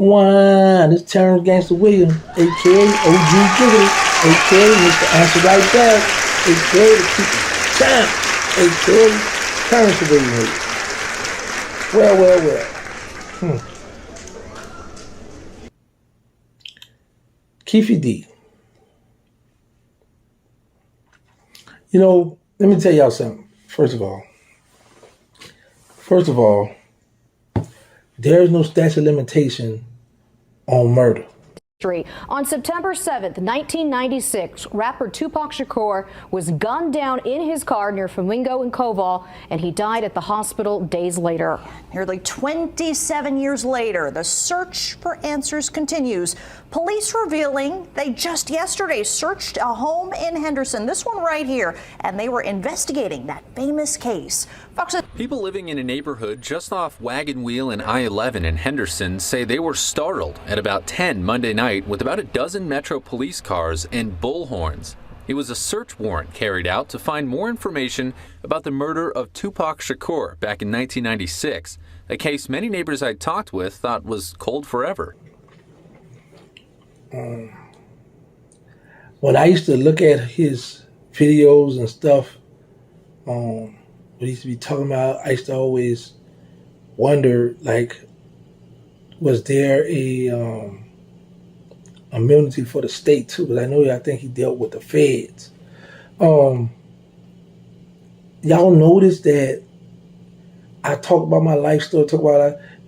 Wow, this Terrance Gangsta Williams, aka OG Giggity, aka Mr. Answer Right Back, aka the Keefe Champ, aka Terrance Williams. Well. Keefe D. You know, let me tell y'all something. First of all, there is no statute of limitation on murder. On September 7th, 1996, rapper Tupac Shakur was gunned down in his car near Flamingo and Koval, and he died at the hospital days later. Nearly 27 years later, the search for answers continues. Police revealing they just yesterday searched a home in Henderson, this one right here, and they were investigating that famous case. People living in a neighborhood just off Wagon Wheel and I-11 in Henderson say they were startled at about 10 Monday night with about a dozen Metro police cars and bullhorns. It was a search warrant carried out to find more information about the murder of Tupac Shakur back in 1996, a case many neighbors I talked with thought was cold forever. When I used to look at his videos and stuff, what he used to be talking about, I used to always wonder, like, was there a immunity for the state too? Because I think he dealt with the feds. Y'all notice that I talk about my life story,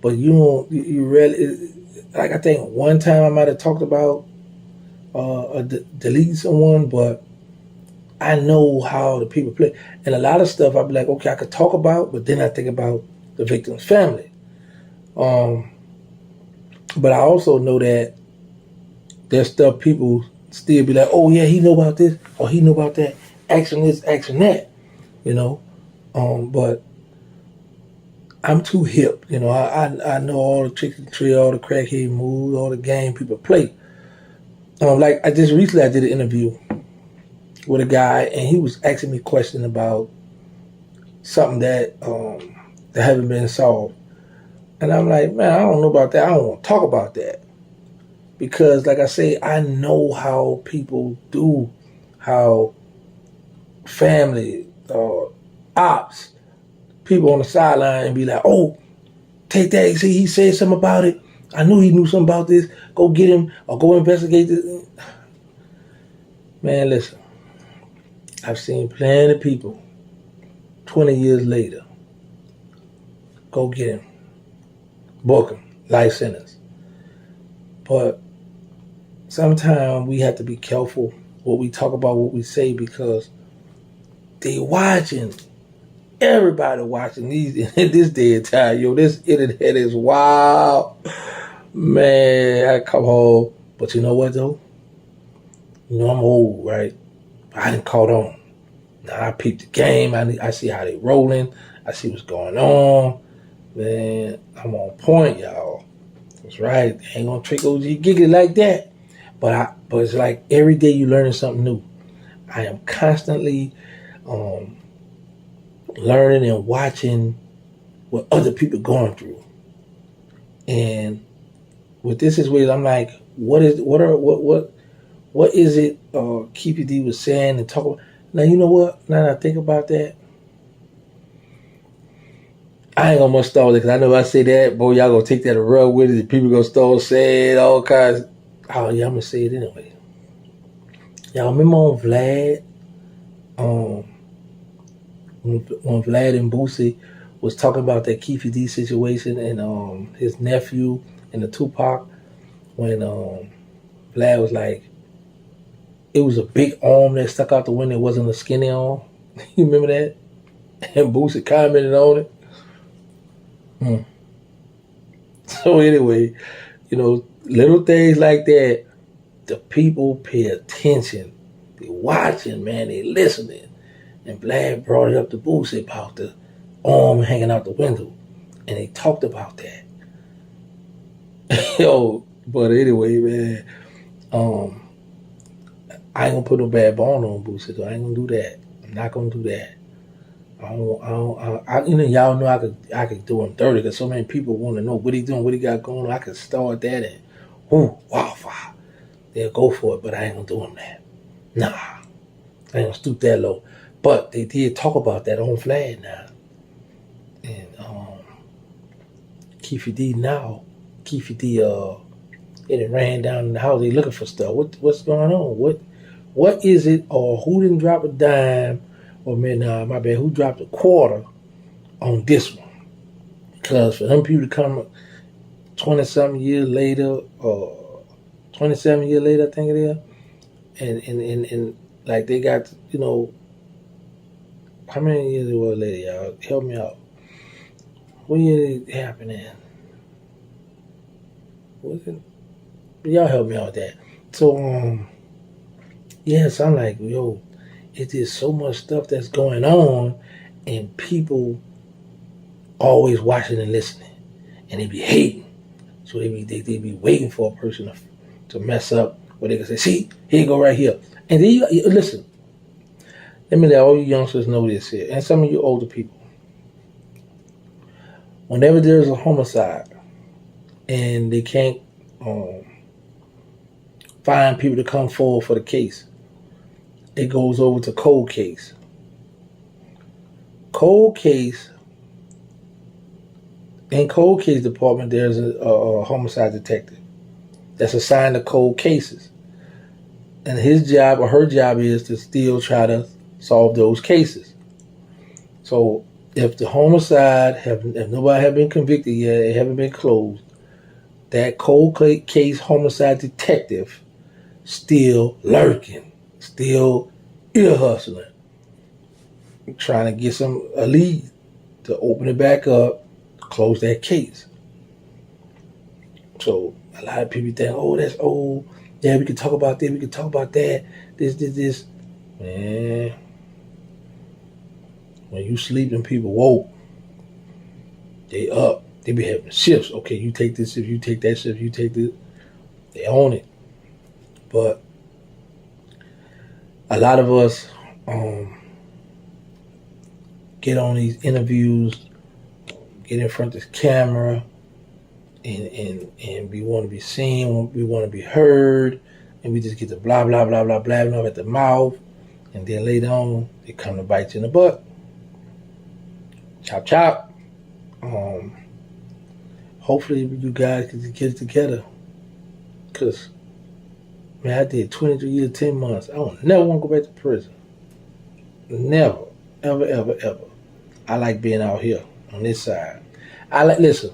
but you really, like, I think one time I might have talked about deleting someone, but I know how the people play. And a lot of stuff I'd be like, okay, I could talk about, but then I think about the victim's family. But I also know that there's stuff people still be like, oh yeah, he know about this, or he know about that, action this, action that, you know. But I'm too hip, you know. I know all the tricks and tricks, all the crackhead moves, all the game people play. Like I just recently did an interview with a guy, and he was asking me questions about something that haven't been solved. And I'm like, man, I don't know about that. I don't want to talk about that. Because, like I say, I know how people do, how family, ops, people on the sideline and be like, oh, take that. See, he said something about it. I knew he knew something about this. Go get him or go investigate this. Man, listen. I've seen plenty of people 20 years later go get him, book him, life sentence. But sometimes we have to be careful what we talk about, what we say, because they watching. Everybody watching these in this day and time. Yo, this internet is wild. Man, I come home. But you know what, though? You know, I'm old, right? I didn't caught on. Now I peep the game. I see how they rolling. I see what's going on. Man, I'm on point, y'all. That's right. They ain't gonna trick OG Giggity like that. But it's like every day you learning something new. I am constantly learning and watching what other people going through. And with this is where I'm like, what is it Keefe D was saying and talking about? Now, you know what? Now that I think about that, I ain't gonna much start it, because I know if I say that, boy, y'all gonna take that and run with it, and people gonna start saying all kinds. Oh, yeah, I'm gonna say it anyway. Y'all remember on Vlad, when Vlad and Boosie was talking about that Keefe D situation and his nephew and the Tupac, when Vlad was like, it was a big arm that stuck out the window. It wasn't a skinny arm. You remember that? And Boosie commented on it. So anyway, you know, little things like that, the people pay attention. They watching, man. They listening. And Vlad brought it up to Boosie about the arm hanging out the window. And they talked about that. Yo, but anyway, man, I ain't gonna put no bad bone on Boosie, so I ain't gonna do that. I'm not gonna do that. Y'all know I could do him dirty because so many people want to know what he doing, what he got going on. I could start that and, wildfire. They'll go for it, but I ain't gonna do him that. Nah, I ain't gonna stoop that low. But they did talk about that on Flag now. And Keefe D, it ran down in the house. They looking for stuff. What's going on? What is it? Or who didn't drop a dime? Or my bad, who dropped a quarter on this one? Because for them people to come 27 years later, I think it is, and like they got, how many years it was later, y'all? Help me out. What year did it happen in? Was it? Y'all help me out with that. So, yes, I'm like, it's just so much stuff that's going on, and people always watching and listening, and they be hating. So they be waiting for a person to mess up, where they can say, "See, here you go right here." And then you listen. Let me let all you youngsters know this here, and some of you older people. Whenever there's a homicide, and they can't find people to come forward for the case, it goes over to cold case. In cold case department, there's a homicide detective that's assigned to cold cases. And his job or her job is to still try to solve those cases. So if the homicide, if nobody have been convicted yet, it haven't been closed, that cold case homicide detective still lurking, still ear hustling, trying to get a lead to open it back up, close that case. So a lot of people think, that's old. Yeah, we can talk about this, we can talk about that. This. Man, when you sleeping, people woke. They up. They be having shifts. Okay, you take this shift, you take that shift, you take this. They own it. But a lot of us get on these interviews, get in front of this camera, and we want to be seen, we want to be heard, and we just get to blah, blah, blah, blah, blabbing off at the mouth, and then later on, they come to bite you in the butt. Chop, chop. Hopefully you guys can get it together, because, man, I did 23 years, 10 months. I don't never want to go back to prison. Never, ever, ever, ever. I like being out here on this side. Listen,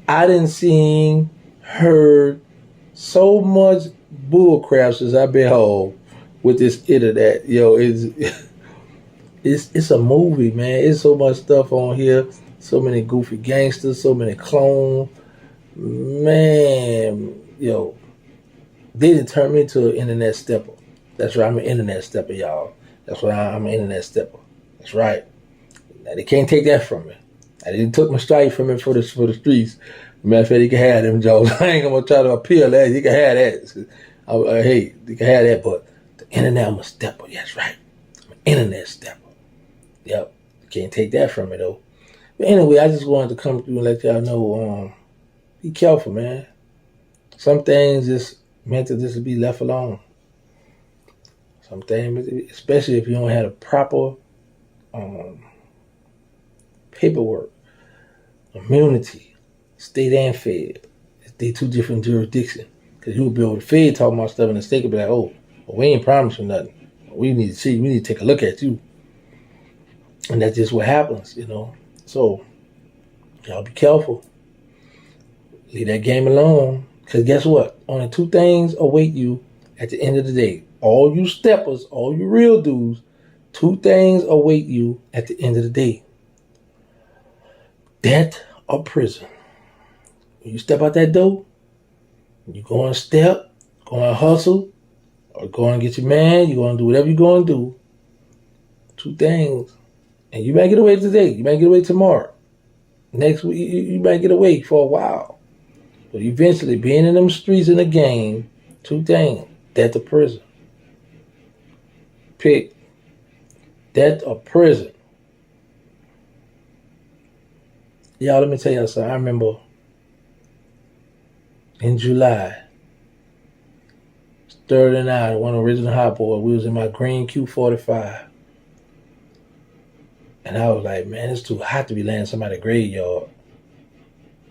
I didn't see, heard so much bullcrap since I've been home with this internet. It's a movie, man. It's so much stuff on here. So many goofy gangsters, so many clones. Man, they didn't turn me into an internet stepper. That's right, I'm an internet stepper, y'all. That's why I'm an internet stepper. That's right. Now, they can't take that from me. I didn't took my strike from it for the streets. Matter of fact, you can have them, Joe. I ain't gonna try to appeal that. You can have that. Hey, you can have that, but the internet, I'm a stepper. That's right. I'm an internet stepper. Yep. You can't take that from me, though. But anyway, I just wanted to come through and let y'all know, be careful, man. Some things just meant to just be left alone. Some things, especially if you don't have a proper paperwork, immunity, state and fed. They two different jurisdictions. Because you would be able to fed talking about stuff and the state could be like, well, we ain't promising nothing. We need to see, we need to take a look at you. And that's just what happens, So, y'all be careful. Leave that game alone. Because guess what? Only two things await you at the end of the day. All you steppers, all you real dudes, two things await you at the end of the day. Death or prison. When you step out that door, you go and step, go and hustle, or go and get your man, you're going to do whatever you're going to do. Two things. And you might get away today, you might get away tomorrow. Next week, you might get away for a while. But eventually, being in them streets in the game, two things. Death or prison. Pick death or prison. Y'all, let me tell y'all something. I remember in July, 39, one original hot boy, we was in my green Q45. And I was like, man, it's too hot to be laying in somebody's graveyard.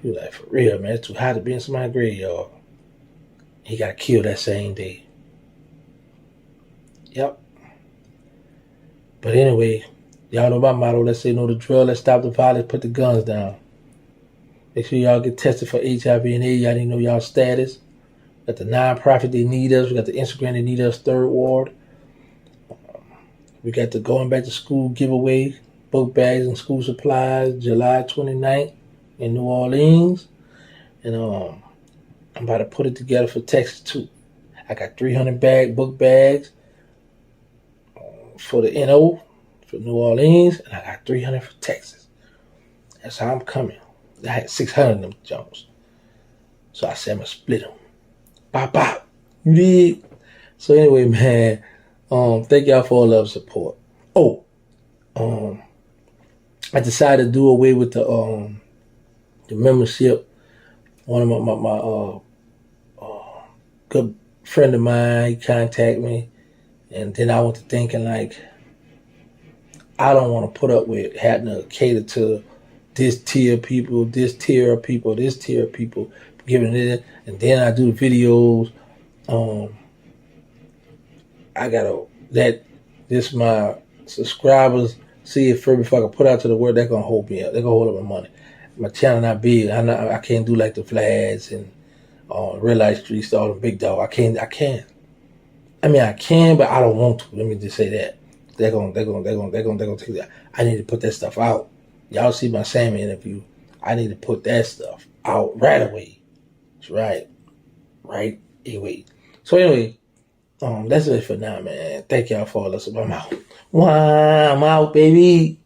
He was like, for real, man, it's too hot to be in somebody's graveyard. He got killed that same day. Yep. But anyway, y'all know my motto. Let's say no to drill. Let's stop the violence. Put the guns down. Make sure y'all get tested for HIV and AIDS. Y'all need to know y'all status. Got the nonprofit, they need us. We got the Instagram, they need us. Third Ward. We got the going back to school giveaway. Book bags and school supplies. July 29th in New Orleans. And I'm about to put it together for Texas too. I got 300 book bags for the NO for New Orleans, and I got 300 for Texas. That's how I'm coming. I had 600 of them Jones. So I said I'm gonna split them. Bop bop. You dig? So anyway, man, thank y'all for all the support. I decided to do away with the membership. One of my good friend of mine, he contacted me, and then I went to thinking like, I don't want to put up with having to cater to this tier of people, this tier of people, this tier of people, giving it, and then I do videos. I gotta let this my subscribers see it first before I can put out to the world. They're gonna hold me up. They're gonna hold up my money. My channel not big. I can't do like the Vlads and Real Life Streets, all the big dog. I can't. I mean, I can, but I don't want to. Let me just say that. They're gonna take that. I need to put that stuff out. Y'all see my Sammy interview. I need to put that stuff out right away. That's right. Right away. So anyway, that's it for now, man. Thank y'all for all the support. I'm out. Wow, I'm out, baby.